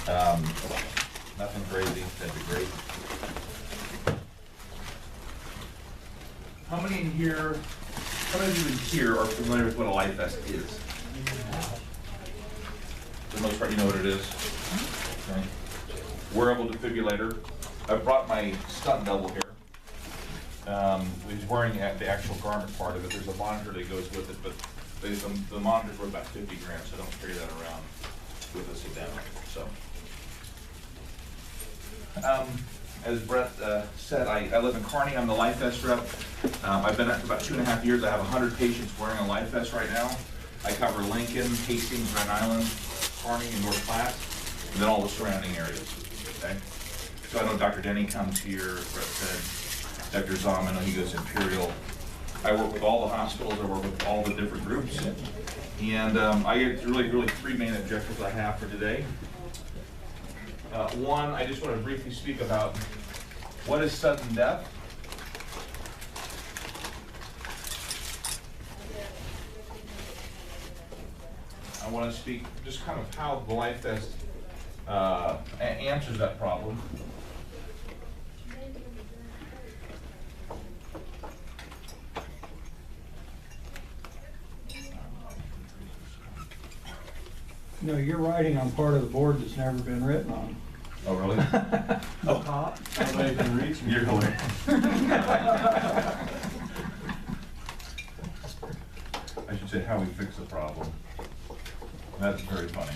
Nothing crazy, that'd be great. How many of you in here are familiar with what a LifeVest is? For the most part, you know what it is. Okay. Wearable defibrillator. I brought my stunt double here. He's wearing the actual garment part of it. There's a monitor that goes with it, but the monitor's worth about 50 grand, so don't carry that around with us again. So, as Brett said, I live in Kearney. I'm the LifeVest rep. I've been at for about 2.5 years. I have 100 patients wearing a LifeVest right now. I cover Lincoln, Hastings, Grand Island, Kearney, and North Platte, and then all the surrounding areas. Okay. So I know Dr. Denny comes here. Brett said. Dr. Zom, I know he goes to Imperial. I work with all the hospitals. I work with all the different groups, and I get really 3 main objectives I have for today. One, I just want to briefly speak about what is sudden death. I want to speak just kind of how the LifeVest answers that problem. No, you're writing on part of the board that's never been written on. Oh, really? Oh, top. Nobody can reach me. You're going. I should say how we fix the problem. That's very funny.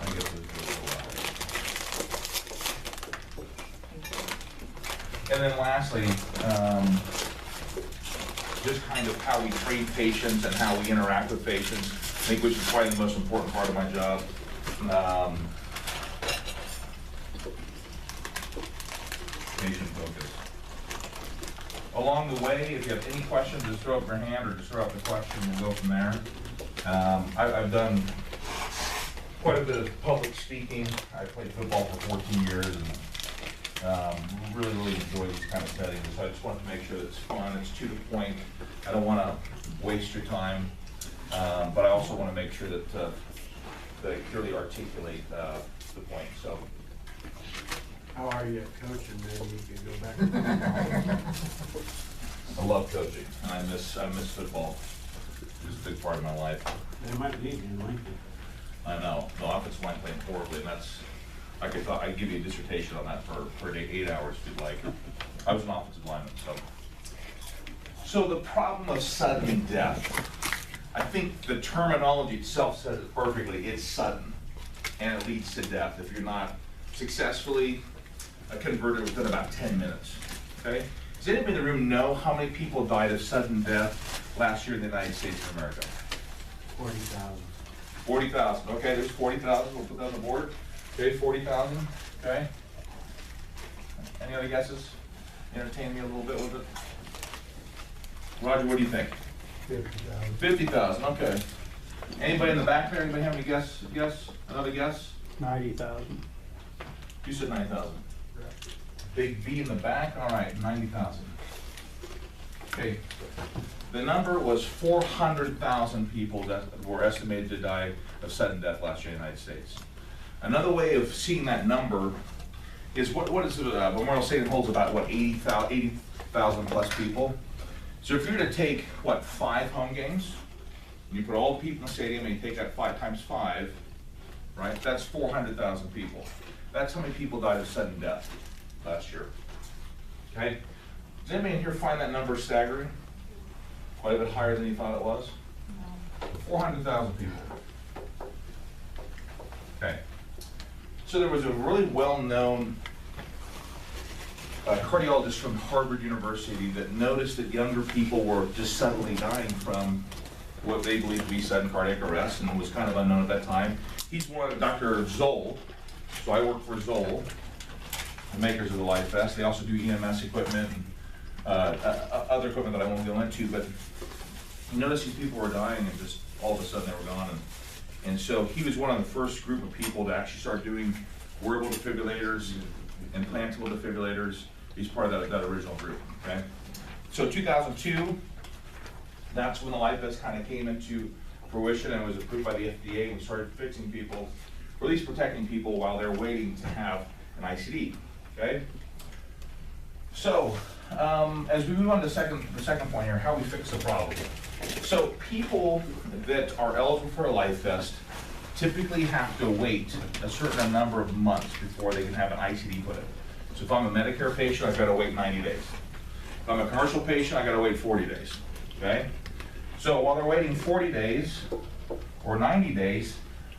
I guess it's a and then lastly, just kind of how we treat patients and how we interact with patients, I think, which is probably the most important part of my job. Patient focus. Along the way, if you have any questions, just throw up your hand or just throw up the question and we'll go from there. I've done quite a bit of public speaking. I played football for 14 years and really enjoy these kind of settings. So I just want to make sure that it's fun, it's to the point. I don't want to waste your time, but I also want to make sure that I clearly articulate the point. So. How are you at coaching, man? You can go back to I love coaching, and I miss football. It's a big part of my life. They might need you in Lincoln. I know. The offensive line playing horribly, and that's, I'd give you a dissertation on that for 8 hours if you'd like. I was an offensive lineman, so. So the problem of sudden death, I think the terminology itself says it perfectly. It's sudden, and it leads to death if you're not successfully converted within about 10 minutes, okay? Does anybody in the room know how many people died of sudden death last year in the United States of America? 40,000. 40,000, okay, there's 40,000, we'll put that on the board. Okay, 40,000, okay? Any other guesses? Entertain me a little bit with it. Roger, what do you think? 50,000. 50,000, okay. Anybody in the back there, anybody have any guess? Another guess? 90,000. You said 9,000. Big B in the back, all right, 90,000. Okay, the number was 400,000 people that were estimated to die of sudden death last year in the United States. Another way of seeing that number is what is it, Memorial Stadium holds about, what, 80,000 plus people. So if you were to take, what, 5 home games, and you put all the people in the stadium and you take that 5 times 5, right, that's 400,000 people. That's how many people died of sudden death last year. Okay? Does anybody in here find that number staggering? Quite a bit higher than you thought it was? No. 400,000 people. Okay. So there was a really well-known cardiologist from Harvard University that noticed that younger people were just suddenly dying from what they believed to be sudden cardiac arrest, and was kind of unknown at that time. He's one of Dr. Zoll. So I work for Zoll, the makers of the LifeVest. They also do EMS equipment and other equipment that I won't go into, but you notice these people were dying and just all of a sudden they were gone. And so he was one of the first group of people to actually start doing wearable defibrillators, implantable defibrillators. He's part of that original group, okay? So 2002, that's when the LifeVest kind of came into fruition and was approved by the FDA, and we started fixing people or at least protecting people while they're waiting to have an ICD, okay? So, as we move on to the second point here, how we fix the problem. So people that are eligible for a LifeVest typically have to wait a certain number of months before they can have an ICD put in. So if I'm a Medicare patient, I've got to wait 90 days. If I'm a commercial patient, I've got to wait 40 days, okay? So while they're waiting 40 days or 90 days,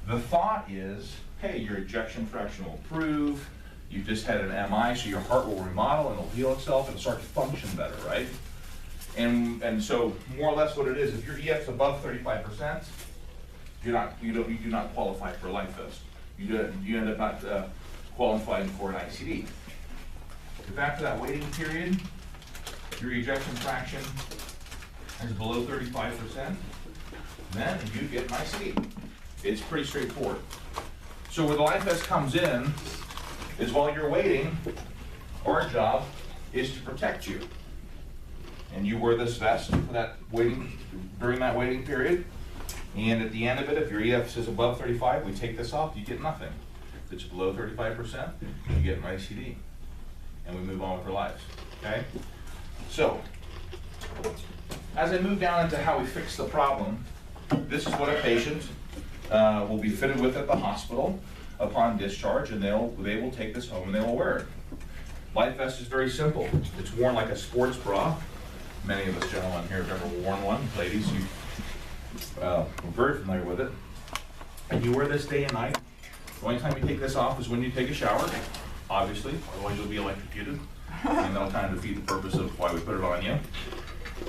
the thought is, hey, your ejection fraction will improve, you just had an MI, so your heart will remodel and it'll heal itself and start to function better, right? And so more or less what it is, if your EF's above 35%, you do not qualify for a LifeVest. You end up not qualifying for an ICD. If after that waiting period, your ejection fraction is below 35%, then you get an ICD. It's pretty straightforward. So where the LifeVest comes in is while you're waiting, our job is to protect you. And you wear this vest for that waiting, during that waiting period. And at the end of it, if your EF is above 35, we take this off, you get nothing. If it's below 35%, you get an ICD. And we move on with our lives, okay? So, as I move down into how we fix the problem, this is what a patient will be fitted with at the hospital upon discharge, and they will take this home and they will wear it. LifeVest is very simple. It's worn like a sports bra. Many of us gentlemen here have ever worn one. Ladies, you are very familiar with it. And you wear this day and night. The only time you take this off is when you take a shower, obviously, otherwise you'll be electrocuted. And that'll kind of defeat the purpose of why we put it on you.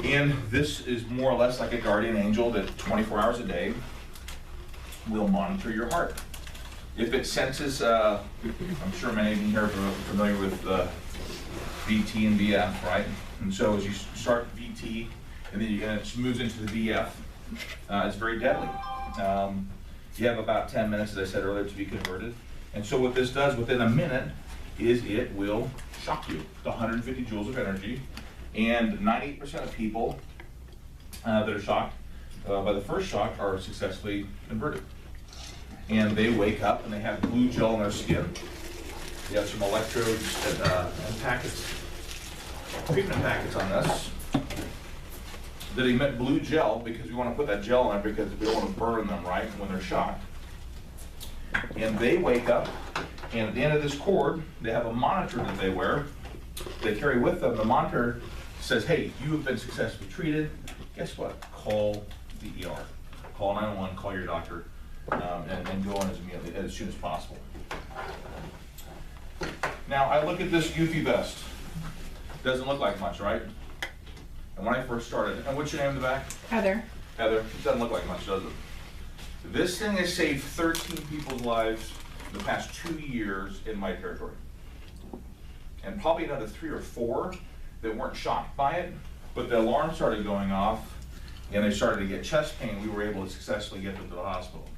And this is more or less like a guardian angel that 24 hours a day will monitor your heart. If it senses, I'm sure many of you here are familiar with VT and VF, right? And so as you start VT and then it moves into the VF, it's very deadly. You have about 10 minutes, as I said earlier, to be converted. And so what this does within a minute is it will shock you to 150 joules of energy. And 98% of people that are shocked by the first shock are successfully converted. And they wake up and they have blue gel in their skin. You have some electrodes and packets, treatment packets on this that emit blue gel because we want to put that gel in because we don't want to burn them, right, when they're shocked. And they wake up, and at the end of this cord, they have a monitor that they wear. They carry with them. The monitor says, hey, you have been successfully treated. Guess what? Call the ER. Call 911, call your doctor, and go on as soon as possible. Now, I look at this Eufy vest. Doesn't look like much, right? And when I first started, and what's your name in the back? Heather. Heather, it doesn't look like much, does it? This thing has saved 13 people's lives in the past 2 years in my territory. And probably another 3 or 4 that weren't shocked by it, but the alarm started going off and they started to get chest pain. We were able to successfully get them to the hospital,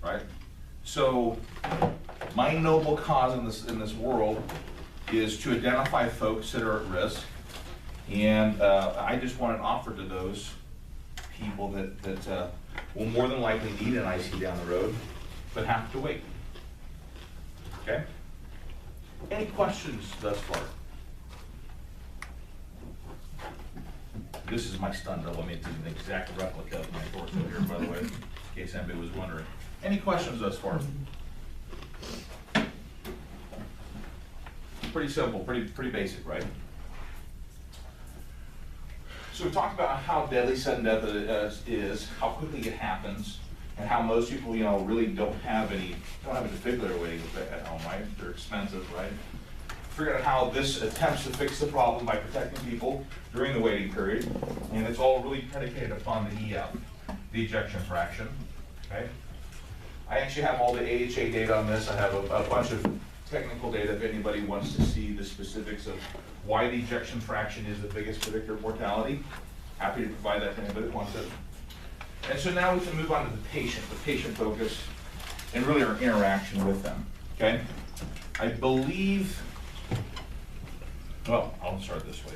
right? So my noble cause in this world is to identify folks that are at risk, and I just want to offer to those people that will more than likely need an IC down the road, but have to wait. Okay? Any questions thus far? This is my stun double. I mean, it's an exact replica of my torso here, by the way, in case anybody was wondering. Any questions thus far? Pretty simple, pretty basic, right? So we talked about how deadly sudden death is, how quickly it happens, and how most people, really don't have a defibrillator waiting at home, right? They're expensive, right? Figured out how this attempts to fix the problem by protecting people during the waiting period, and it's all really predicated upon the EF, the ejection fraction, okay? I actually have all the AHA data on this. I have a bunch of technical data if anybody wants to see the specifics of why the ejection fraction is the biggest predictor of mortality. Happy to provide that to anybody that wants it. And so now we can move on to the patient focus, and really our interaction with them, okay? I believe, well, I'll start this way.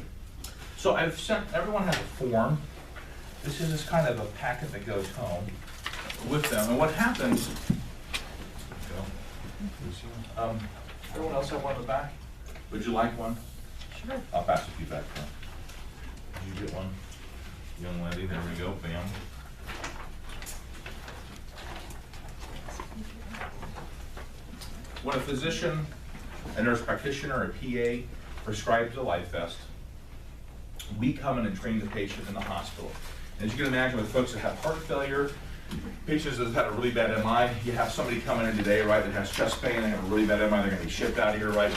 So I've sent, everyone has a form. This is just kind of a packet that goes home with them. And what happens Everyone else have one in the back? Would you like one? Sure. I'll pass it to you back there. Did you get one? Young lady, there we go, bam. When a physician, a nurse practitioner, a PA prescribes a LifeVest, we come in and train the patient in the hospital. As you can imagine, with folks that have heart failure, patients that have had a really bad MI, you have somebody coming in today, right, that has chest pain, they have a really bad MI, they're gonna be shipped out of here, right?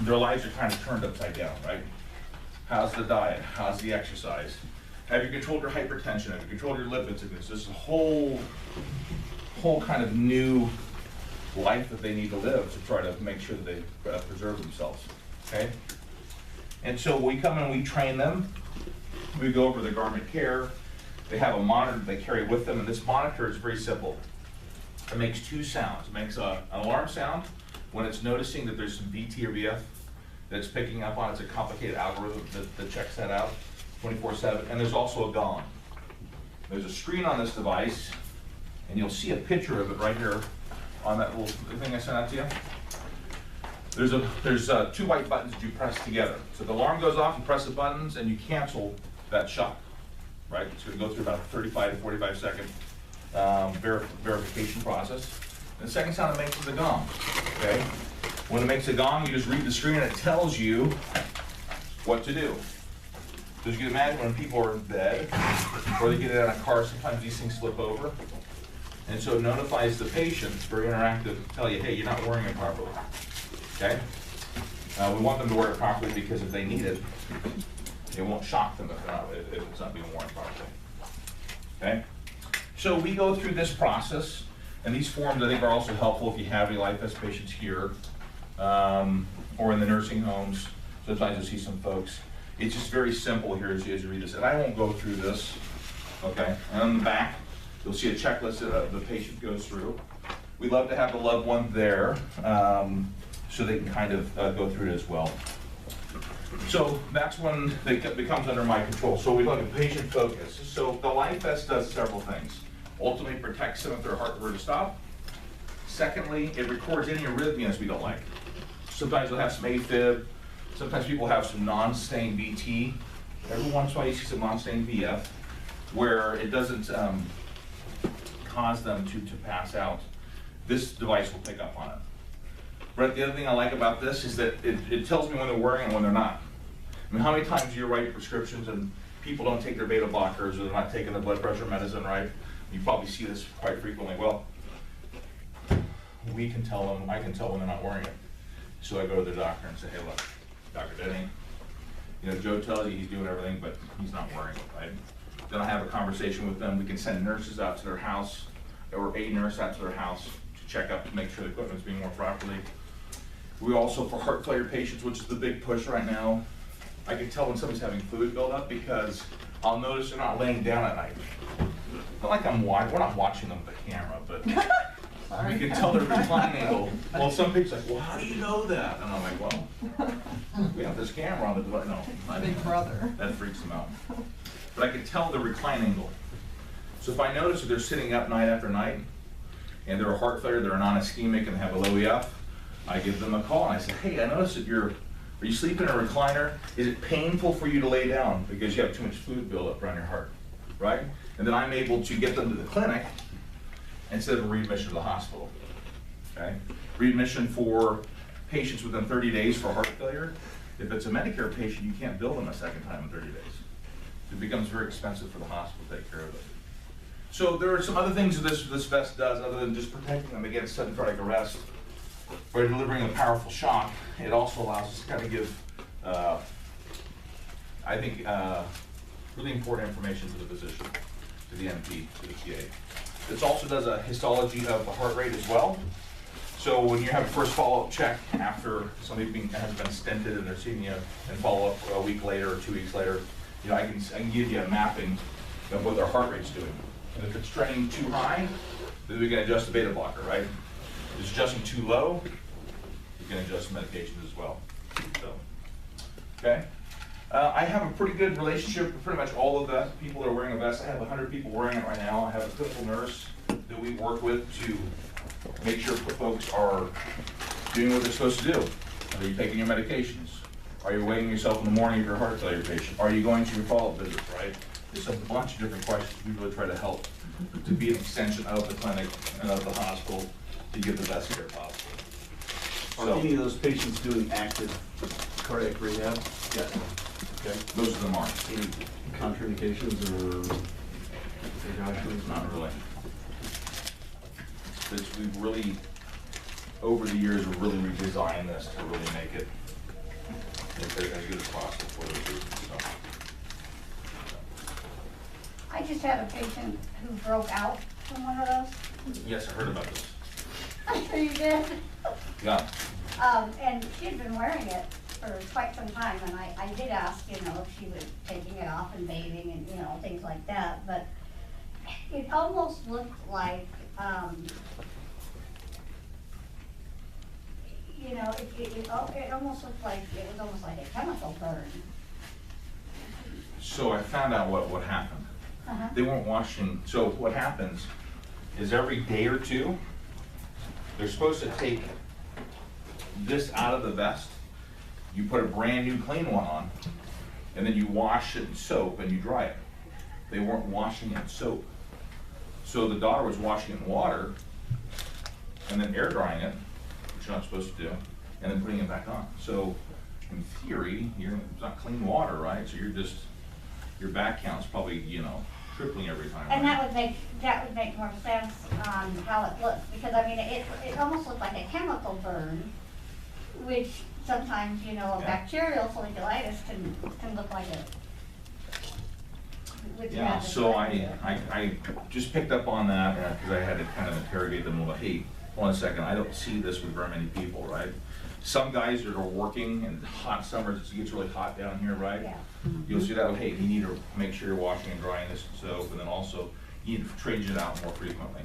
Their lives are kind of turned upside down, right? How's the diet? How's the exercise? Have you controlled your hypertension? Have you controlled your lipids? This is a whole kind of new life that they need to live to try to make sure that they preserve themselves, okay? And so we come and we train them. We go over the garment care. They have a monitor that they carry with them, and this monitor is very simple. It makes two sounds. It makes an alarm sound when it's noticing that there's some VT or VF that's picking up on. It's a complicated algorithm that checks that out 24/7. And there's also a gong. There's a screen on this device, and you'll see a picture of it right here on that little thing I sent out to you. There's two white buttons that you press together. So the alarm goes off, you press the buttons, and you cancel that shock, right? It's gonna go through about a 35 to 45 second verification process. And the second sound it makes is the gong, okay? When it makes a gong, you just read the screen and it tells you what to do. So as you can imagine, when people are in bed, or they get in a car, sometimes these things slip over. And so it notifies the patient, it's very interactive, to tell you, hey, you're not wearing it properly, okay? We want them to wear it properly because if they need it, it won't shock them if it's not being worn properly, okay? So we go through this process, and these forms I think are also helpful if you have any LifeVest patients here, or in the nursing homes. Sometimes you'll see some folks. It's just very simple here as you read this, and I won't go through this, okay? And on the back, you'll see a checklist that the patient goes through. We love to have the loved one there, so they can kind of go through it as well. So that's when it becomes under my control. So we look at patient focus. So the LifeVest does several things. Ultimately protects them if their heart were to stop. Secondly, it records any arrhythmias we don't like. Sometimes you'll have some AFib. Sometimes people have some non-stained VT. Every once in a while you see some non-stained VF, where it doesn't cause them to pass out. This device will pick up on it. But the other thing I like about this is that it tells me when they're wearing it and when they're not. I mean, how many times do you write prescriptions and people don't take their beta blockers or they're not taking the blood pressure medicine, right? You probably see this quite frequently. Well, we can tell them, I can tell when they're not wearing it. So I go to the doctor and say, hey, look, Dr. Denny, you know, Joe tells you he's doing everything, but he's not wearing it, right? Then I have a conversation with them. We can send nurses out to their house, or a nurse out to their house to check up to make sure the equipment's being worn properly. We also, for heart failure patients, which is the big push right now, I can tell when somebody's having fluid buildup because I'll notice they're not laying down at night. Not like we're not watching them with the camera, but we can tell their recline angle. Well, some people say, well, how do you know that? And I'm like, well, we have this camera on the device. No, My big brother. that freaks them out. But I can tell the recline angle. So if I notice that they're sitting up night after night and they're a heart failure, they're non-ischemic and have a low EF, I give them a call and I say, hey, I noticed that are you sleeping in a recliner? Is it painful for you to lay down because you have too much fluid buildup around your heart, right? And then I'm able to get them to the clinic instead of a readmission to the hospital, okay? Readmission for patients within 30 days for heart failure. If it's a Medicare patient, you can't bill them a second time in 30 days. It becomes very expensive for the hospital to take care of it. So there are some other things that this vest does other than just protecting them against sudden cardiac arrest. By delivering a powerful shock, it also allows us to kind of give, I think, really important information to the physician, to the NP, to the PA. This also does a histology of the heart rate as well. So when you have a first follow-up check after somebody has been stented and they're seeing you and follow up a week later or 2 weeks later, you know, I can give you a mapping of what their heart rate's doing. And if it's trending too high, then we can adjust the beta blocker, right? If it's adjusting too low, you can adjust medications as well. So, okay. I have a pretty good relationship with pretty much all of the people that are wearing a vest. I have 100 people wearing it right now. I have a clinical nurse that we work with to make sure folks are doing what they're supposed to do? Are you taking your medications? Are you weighing yourself in the morning if you're a heart failure patient? Are you going to your follow-up visits, right? There's a bunch of different questions. We really try to help to be an extension of the clinic and of the hospital to give the best care possible. Are any of those patients doing active cardiac rehab? Yes, Okay. most of them are. Any contraindications or precautions? Not really. We've really, over the years, we've really redesigned this to really make it as good as possible for the patients. So. I just had a patient who broke out from one of those. Yes, I heard about this. I'm sure you did. Yeah. And she had been wearing it for quite some time, and I did ask, you know, if she was taking it off and bathing and, you know, things like that, but it almost looked like, you know, it almost looked like, it was almost like a chemical burn. So I found out what happened. Uh-huh. They weren't washing. So what happens is every day or two, they're supposed to take this out of the vest. You put a brand new clean one on, and then you wash it in soap and you dry it. They weren't washing it in soap. So the daughter was washing it in water and then air drying it, which you're not supposed to do, and then putting it back on. So in theory, it's not clean water, right? So your back count's probably, you know, tripling every time. And right? that would make more sense on how it looks, because I mean, it almost looked like a chemical burn, which sometimes, you know, a Yeah. bacterial folliculitis can look like it. Yeah, so I just picked up on that, because I had to kind of interrogate them a little, hey, hold on a second, I don't see this with very many people, right? Some guys that are working in hot summers, it gets really hot down here, right? Yeah. You'll see that, hey, you need to make sure you're washing and drying this in soap, and then also you need to change it out more frequently,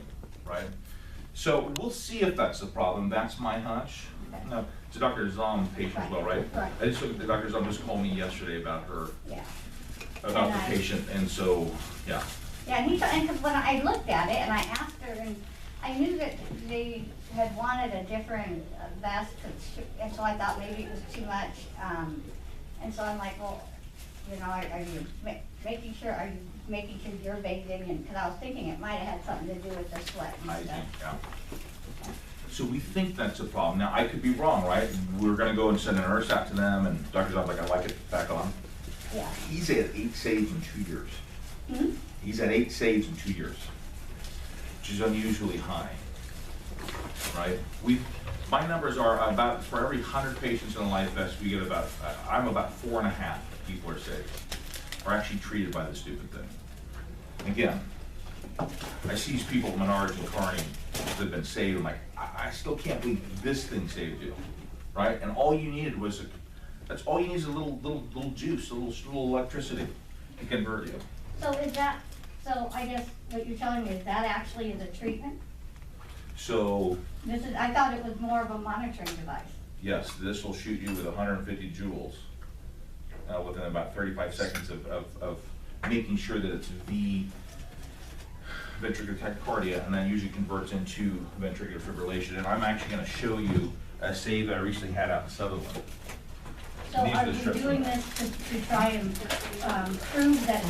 right? So we'll see if that's the problem. That's my hunch. No, it's a Dr. Zom patient as well, right? Right. I just looked at Dr. Zom just called me yesterday about her, Yeah. about the patient, and so, yeah. Yeah, and because when I looked at it and I asked her, and I knew that they had wanted a different vest, and so I thought maybe it was too much. And so I'm like, well, you know, are you making sure you're bathing? And, because I was thinking it might have had something to do with the sweat and I think, stuff. yeah. So we think that's a problem. Now, I could be wrong, right? We're gonna go and send a nurse out to them, and Dr. Zom's like, I like it back on. Yeah. He's had 8 saves in 2 years. Hmm? He's had 8 saves in 2 years, which is unusually high, right? My numbers are about, for every 100 patients in the LifeVest, we get about, I'm about 4.5 people are saved, are actually treated by this stupid thing. Again, I see these people, Menards and Carney, that have been saved, I'm like, I still can't believe this thing saved you, right? And all you needed was, that's all you need is a little juice, a little electricity to convert you. So I guess what you're telling me is that actually is a treatment? So, I thought it was more of a monitoring device. yes, this will shoot you with 150 joules within about 35 seconds of making sure that it's ventricular tachycardia, and then usually converts into ventricular fibrillation. And I'm actually going to show you a save that I recently had out in Sutherland. So These are the you strips doing from- this to try and prove that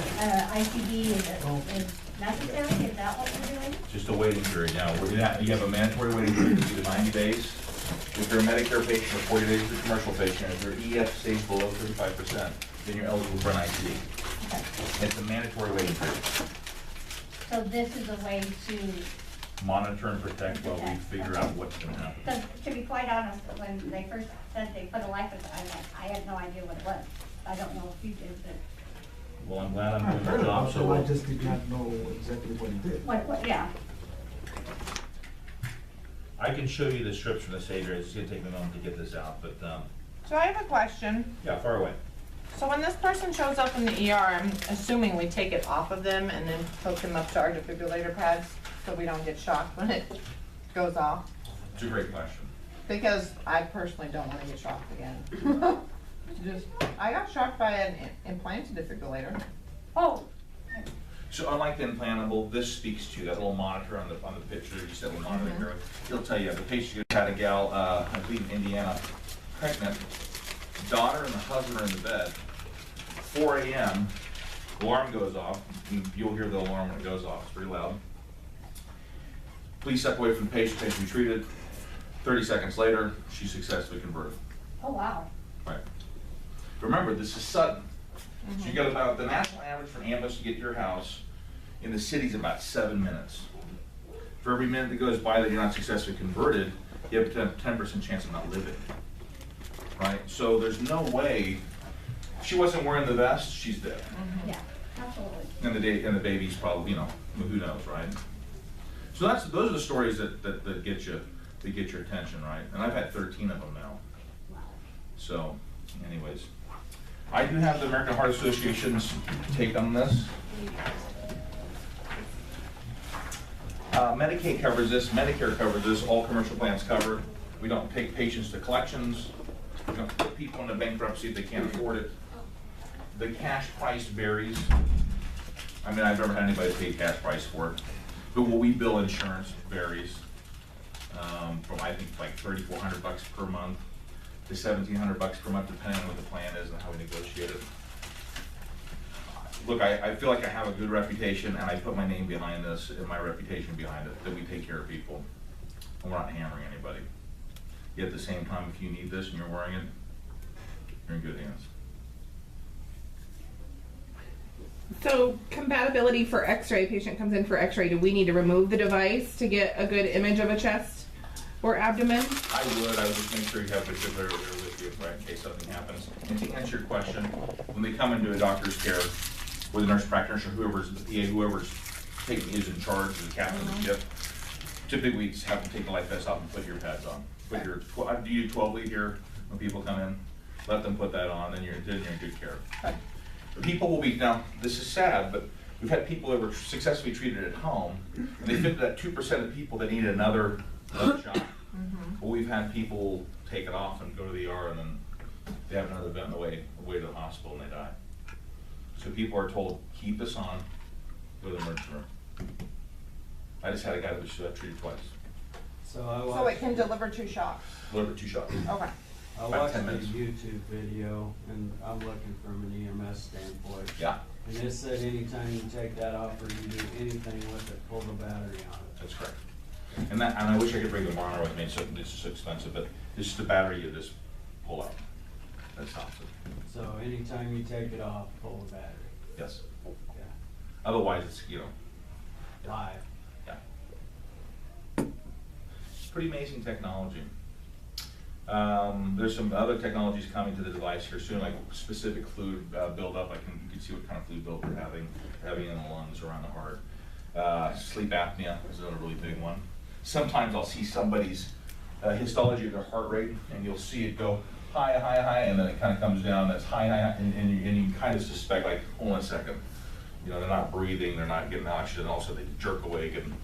ICD is necessary? Is that what we're doing? Just a waiting period now. You have a mandatory waiting period of either 90 days. If you're a Medicare patient or 40 days if you're a commercial patient, if your EF stays below 35%, then you're eligible for an ICD. Okay. It's a mandatory waiting period. So this is a way to, Monitor and protect while we figure out what's going to happen. because to be quite honest, when they first said they put a life, I had no idea what it was. I don't know if you did, but Well, I'm glad I'm I doing my heard job, about it, so I just did not know exactly what he did. yeah. I can show you the strips from the Savior. It's going to take me a moment to get this out, but So I have a question. yeah, far away. So when this person shows up in the ER, I'm assuming we take it off of them and then hook them up to our defibrillator pads so we don't get shocked when it goes off? It's a great question. Because I personally don't want to get shocked again. I got shocked by an implanted defibrillator. Oh, So unlike the implantable, this speaks to you. That little monitor on the picture, you said the monitor here, it'll tell you, the patient just had a gal, I believe in Indiana, pregnant, daughter and the husband are in the bed, 4 a.m., alarm goes off, and you'll hear the alarm when it goes off, it's pretty loud. Please step away from the patient be treated. 30 seconds later, she's successfully converted. Oh, wow. Right. Remember, this is sudden. So you got about, the national average for an ambulance to get to your house in the city is about 7 minutes. For every minute that goes by that you're not successfully converted, you have a 10% chance of not living. Right? So there's no way, if she wasn't wearing the vest, she's dead. Yeah, absolutely. And the baby's probably, who knows, right? So those are the stories that get your attention, right? And I've had 13 of them now. Wow. So, anyways, I do have the American Heart Association's take on this. Medicaid covers this, Medicare covers this, all commercial plans cover. We don't take patients to collections. We don't put people into bankruptcy if they can't afford it. The cash price varies. I mean, I've never had anybody pay cash price for it. But what we bill insurance varies from I think like $3,400 per month to $1,700 per month, depending on what the plan is and how we negotiate it. Look, I feel like I have a good reputation, and I put my name behind this and my reputation behind it, that we take care of people, and we're not hammering anybody. Yet at the same time, if you need this and you're wearing it, you're in good hands. So compatibility for x-ray, patient comes in for x-ray, do we need to remove the device to get a good image of a chest or abdomen? I would just make sure you have the defibrillator with you, right, in case something happens. And to answer your question, when they come into a doctor's care, or the nurse practitioner, whoever's the PA, whoever's is in charge of the captain of the ship, typically we just have to take the life vest off and put your pads on. Put your, do you do 12 lead here when people come in? Let them put that on, then you're in good care. People will be, now this is sad, but we've had people that were successfully treated at home, and they fit to that 2% of people that need another shot. Well, we've had people take it off and go to the ER, and then they have another event on the way to the hospital and they die. So people are told, keep this on, go to the emergency room. I just had a guy that was treated twice. So it can deliver 2 shocks? Delivered 2 shots. Okay. I About watched 10 a minutes. YouTube video, and I'm looking from an EMS standpoint. Yeah, And it said anytime you take that off or you do anything with it, pull the battery on it. that's correct. And I wish I could bring the monitor with me, so this is so expensive, but this is the battery you just pull out. That stops it. So anytime you take it off, pull the battery. Yes. Yeah. Otherwise, it's, Live. yeah. It's pretty amazing technology. There's some other technologies coming to the device here soon, like specific fluid buildup. You can see what kind of fluid buildup we're having in the lungs, around the heart. Sleep apnea is another really big one. Sometimes I'll see somebody's histology of their heart rate, and you'll see it go high, high, high, and then it kind of comes down. That's high, high, high, and you kind of suspect, like, hold on a second. They're not breathing, they're not getting oxygen, and also they jerk awake, and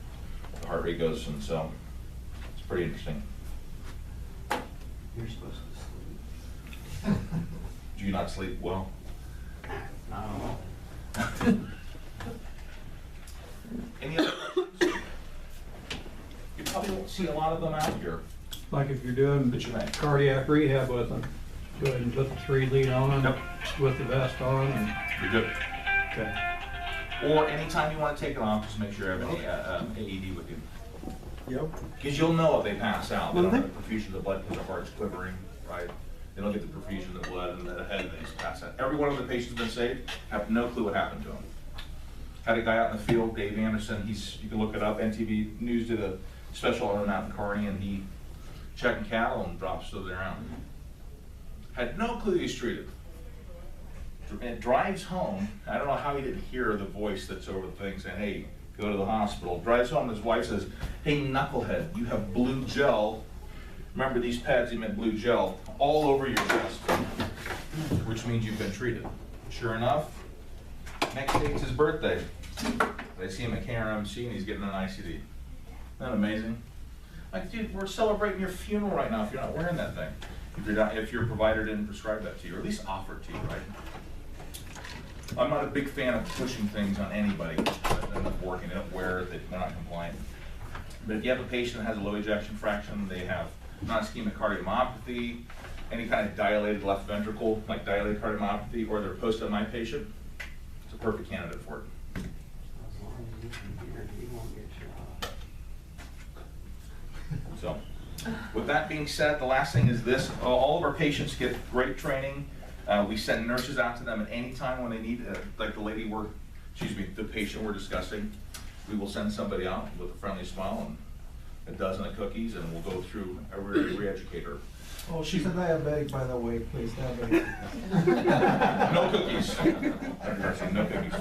the heart rate goes, and so it's pretty interesting. You're supposed to sleep. Do you not sleep well? No. Any other questions? You probably won't see a lot of them out here. Like if you're doing But you may. cardiac rehab with them, go ahead and put the 3 lead on Yep. with the vest on and. You're good. Okay. Or anytime you want to take it off, just make sure you have an AED with you. Yep. Because you'll know if they pass out. They don't have a perfusion of the blood because their heart's quivering, right? They don't get the perfusion of the blood and the head, they just pass out. Every one of the patients been saved, have no clue what happened to them. Had a guy out in the field, Dave Anderson, you can look it up, NTV News did a special on him out in Kearney, and he checking cattle and drops to the ground. Had no clue he was treated. And drives home, I don't know how he didn't hear the voice that's over the thing saying, hey, go to the hospital. Drives home, his wife says, hey, knucklehead, you have blue gel. Remember these pads, he meant blue gel, all over your chest, which means you've been treated. Sure enough, next day it's his birthday. They see him at KRMC and he's getting an ICD. Isn't that amazing? Like, dude, we're celebrating your funeral right now if you're not wearing that thing. If your provider didn't prescribe that to you, or at least offer it to you, right? I'm not a big fan of pushing things on anybody that end up working, they don't wear it, they're not compliant. But if you have a patient that has a low ejection fraction, they have non-ischemic cardiomyopathy, any kind of dilated left ventricle, like dilated cardiomyopathy, or they're a post-MI patient, it's a perfect candidate for it. As long as you can hear it, you won't get shot. So, with that being said, the last thing is this, all of our patients get great training. We send nurses out to them at any time when they need, like the lady the patient we're discussing. We will send somebody out with a friendly smile and a dozen of cookies, and we'll go through re-educate her. Oh, she's a diabetic, by the way, please, diabetic. No cookies. No cookies.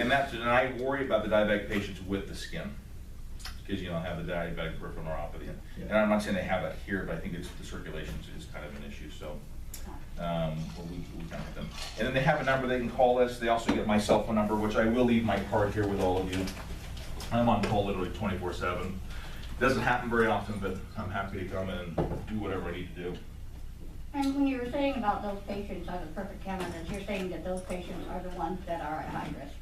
And I worry about the diabetic patients with the skin, because you don't have the diabetic peripheral neuropathy. And I'm not saying they have that here, but I think it's the circulation is kind of an issue, so. We kind of them. And then they have a number they can call us. They also get my cell phone number, which I will leave my card here with all of you. I'm on call literally 24/7. Doesn't happen very often, but I'm happy to come in and do whatever I need to do. And when you were saying about those patients are the perfect candidates, you're saying that those patients are the ones that are at high risk?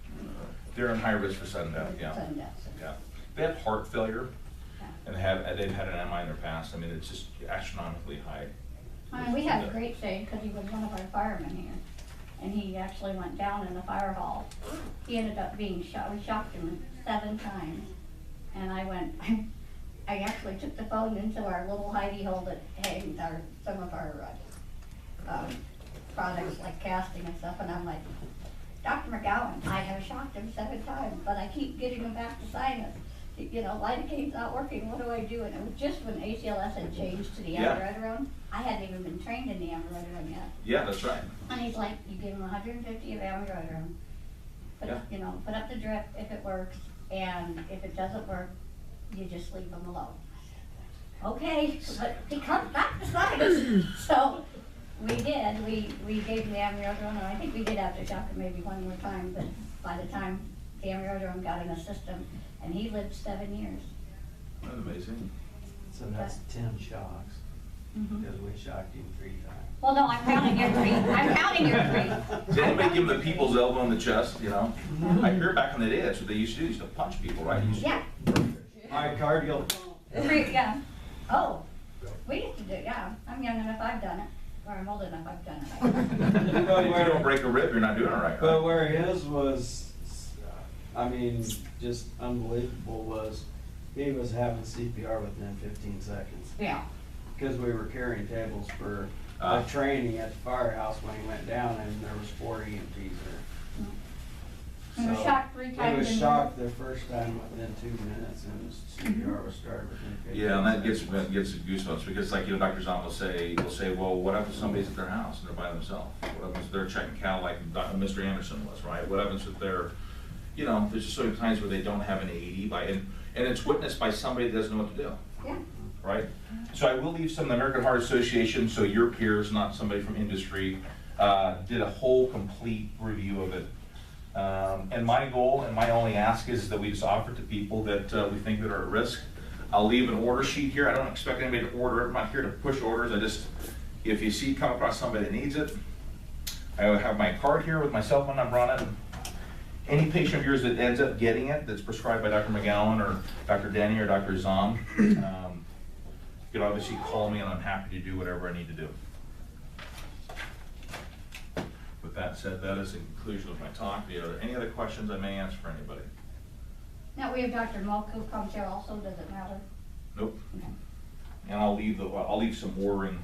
They're in high risk for sudden death, yeah. Sudden deaths. Yeah. They have heart failure, Yeah. and they've had an MI in their past. I mean, it's just astronomically high. I mean, we had a great day because he was one of our firemen here, and he actually went down in the fire hall. He ended up being shot. We shocked him 7 times, and I actually took the phone into our little hidey hole that hangs some of our products like casting and stuff, and I'm like, Dr. McGowan, I have shocked him 7 times, but I keep getting him back to sign it. You know, Lidocaine's not working, what do I do? And it was just when ACLS had changed to the amiodarone. I hadn't even been trained in the amiodarone yet. Yeah, that's right. And he's like, you give him 150 of amiodarone, put up the drip if it works, and if it doesn't work, you just leave him alone. Okay, but he comes back to sign us. So we did, we gave him the amiodarone, and I think we did have to shock him maybe one more time, but by the time the amiodarone got in the system, and he lived 7 years. That's amazing. So that's 10 shocks, because we shocked him 3 times. Well, no, I'm counting your 3. I'm counting your 3. Did anybody give them the people's elbow in the chest, you know? I hear back in the day, that's what they used to do. They used to punch people, right? Yeah. Myocardial. 3, yeah. Oh, we used to do it, yeah. I'm young enough, I've done it. Or I'm old enough, I've done it. If you don't break a rib, you're not doing it right, But right? where his was, I mean, just unbelievable was, he was having CPR within 15 seconds. Yeah. Because we were carrying tables for Ah. a training at the firehouse when he went down, and there was 4 EMTs there. He was So, shocked 3 times. He was in shocked the first time within 2 minutes, and his CPR was started within 15 Yeah, and that seconds. gets goosebumps, because like, you know, Dr. Zahn will say, well, what happens if somebody's at their house and they're by themselves? What happens if they're checking cattle like Mr. Anderson was, right? What happens if they're, you know, there's just so many times where they don't have an AED and it's witnessed by somebody that doesn't know what to do. Yeah. Right? So I will leave some, the American Heart Association, so your peers, not somebody from industry, did a whole complete review of it. And my goal and my only ask is that we just offer it to people that we think that are at risk. I'll leave an order sheet here. I don't expect anybody to order it. I'm not here to push orders. I just, if you come across somebody that needs it, I have my card here with my cell phone number on it. Any patient of yours that ends up getting it, that's prescribed by Dr. McGowan or Dr. Denny or Dr. Zahn, you can obviously call me, and I'm happy to do whatever I need to do. With that said, that is the conclusion of my talk. Are there any other questions I may answer for anybody? Now, we have Dr. Malk who comes here also, does it matter? Nope. Okay. And I'll leave some ordering